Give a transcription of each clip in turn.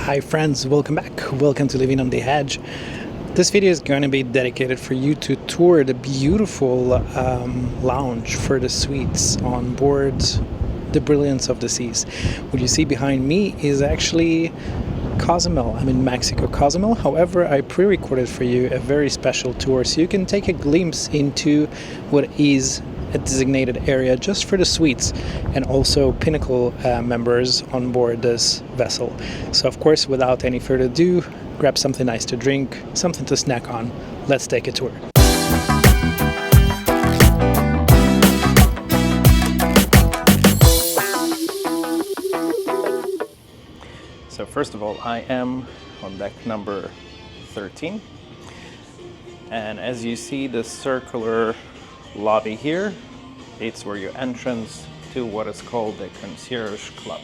Hi friends, welcome back. Welcome to Living on the Edge. This video is going to be dedicated for you to tour the beautiful lounge for the suites on board the Brilliance of the Seas. What you see behind me is actually Cozumel. I'm in Mexico, Cozumel. However, I pre-recorded for you a very special tour so you can take a glimpse into what is a designated area just for the suites and also Pinnacle members on board this vessel. So of course, without any further ado, grab something nice to drink, something to snack on. Let's take a tour. So first of all, I am on deck number 13. And as you see the circular lobby here, it's where your entrance to what is called the Concierge Club.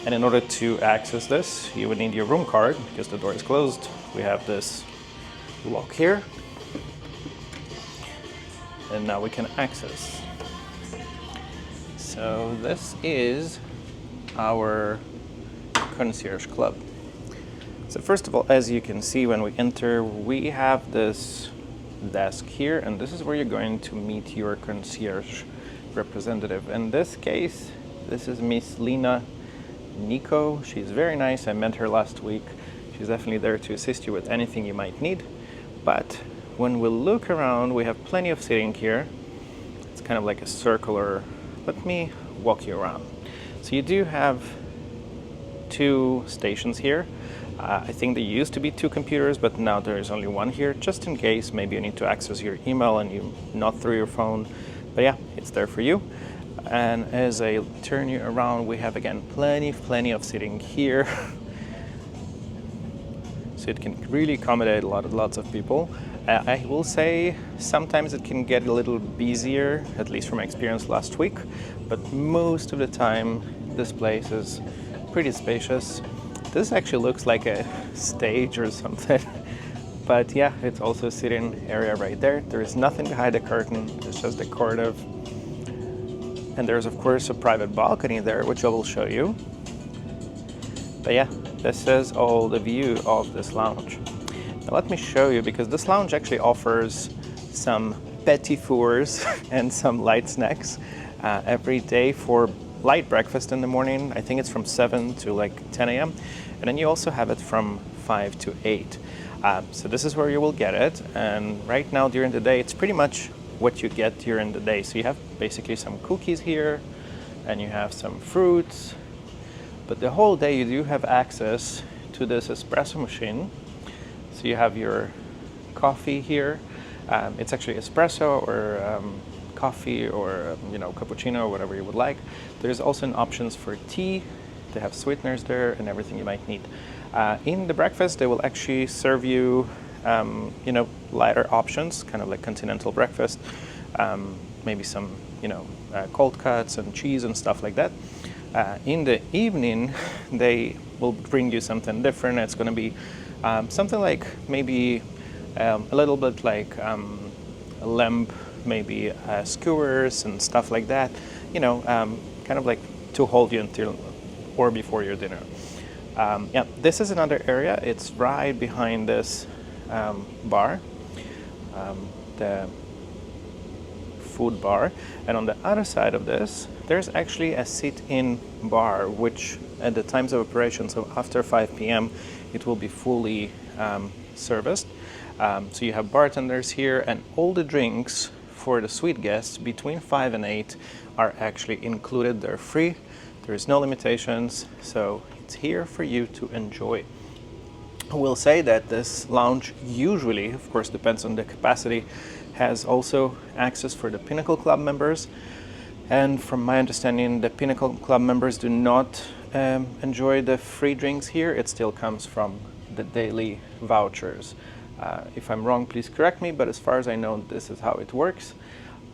And in order to access this, you would need your room card because the door is closed. We have this lock here. And now we can access. So this is our Concierge Club. So first of all, as you can see when we enter, we have this desk here, and this is where you're going to meet your concierge representative. In this case, this is Miss Lina Nico. She's very nice. I met her last week. She's definitely there to assist you with anything you might need. But when we look around, we have plenty of seating here. It's kind of like a circular. Let me walk you around. So you do have two stations here. I think there used to be two computers, but now there is only one here, just in case maybe you need to access your email and you not through your phone. But yeah, it's there for you. And as I turn you around, we have again plenty of seating here. So it can really accommodate lots of people. I will say sometimes it can get a little busier, at least from my experience last week, but most of the time this place is pretty spacious. This actually looks like a stage or something, but yeah, it's also a sitting area right there. There is nothing behind the curtain, it's just decorative. And there's of course a private balcony there, which I will show you. But yeah, this is all the view of this lounge. Now let me show you, because this lounge actually offers some petit fours and some light snacks every day for light breakfast in the morning. I think it's from 7 to like 10 a.m. And then you also have it from 5 to 8. So this is where you will get it. And right now during the day, it's pretty much what you get during the day. So you have basically some cookies here and you have some fruits. But the whole day you do have access to this espresso machine. So you have your coffee here. It's actually espresso or coffee or cappuccino or whatever you would like. There's also an options for tea. They have sweeteners there and everything you might need. In the breakfast, they will actually serve you lighter options, kind of like continental breakfast, maybe some cold cuts and cheese and stuff like that. In the evening, they will bring you something different. It's going to be something like maybe a little bit like a lamb, maybe skewers and stuff like that, kind of like to hold you until or before your dinner. Yeah, this is another area. It's right behind this bar, the food bar. And on the other side of this, there's actually a sit-in bar, which at the times of operation, so after 5 p.m., it will be fully serviced. So you have bartenders here, and all the drinks for the suite guests between 5 and 8 are actually included. They're free. There's no limitations, so it's here for you to enjoy. I will say that this lounge usually, of course, depends on the capacity, has also access for the Pinnacle Club members. And from my understanding, the Pinnacle Club members do not enjoy the free drinks here. It still comes from the daily vouchers. If I'm wrong, please correct me, but as far as I know, this is how it works.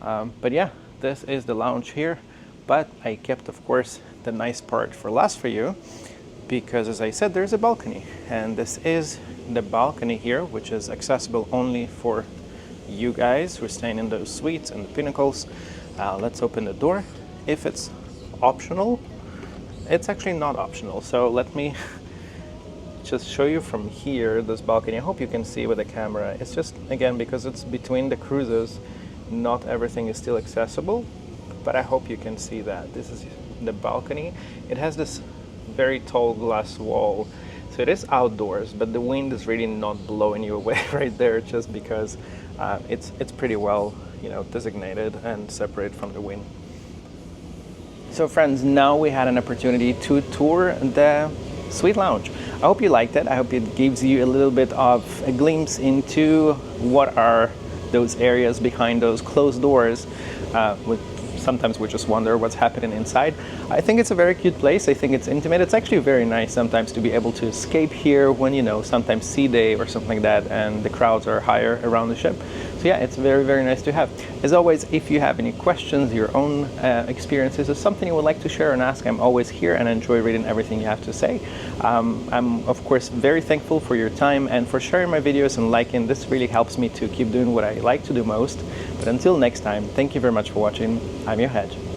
But yeah, this is the lounge here. But I kept, of course, the nice part for last for you, because as I said, there's a balcony. And this is the balcony here, which is accessible only for you guys who are staying in those suites and the Pinnacles. Let's open the door. If it's optional, it's actually not optional. So let me just show you from here, this balcony. I hope you can see with the camera. It's just, again, because it's between the cruises, not everything is still accessible, but I hope you can see that. This is the balcony. It has this very tall glass wall, so it is outdoors, but the wind is really not blowing you away right there, just because it's pretty well, designated and separate from the wind. So friends, now we had an opportunity to tour the Suite Lounge. I hope you liked it. I hope it gives you a little bit of a glimpse into what are those areas behind those closed doors. Sometimes we just wonder what's happening inside. I think it's a very cute place. I think it's intimate. It's actually very nice sometimes to be able to escape here when, sometimes sea day or something like that, and the crowds are higher around the ship. So yeah, it's very, very nice to have. As always, if you have any questions, your own experiences, or something you would like to share and ask, I'm always here and I enjoy reading everything you have to say. I'm, of course, very thankful for your time and for sharing my videos and liking. This really helps me to keep doing what I like to do most. But until next time, thank you very much for watching. I'm your Hedge.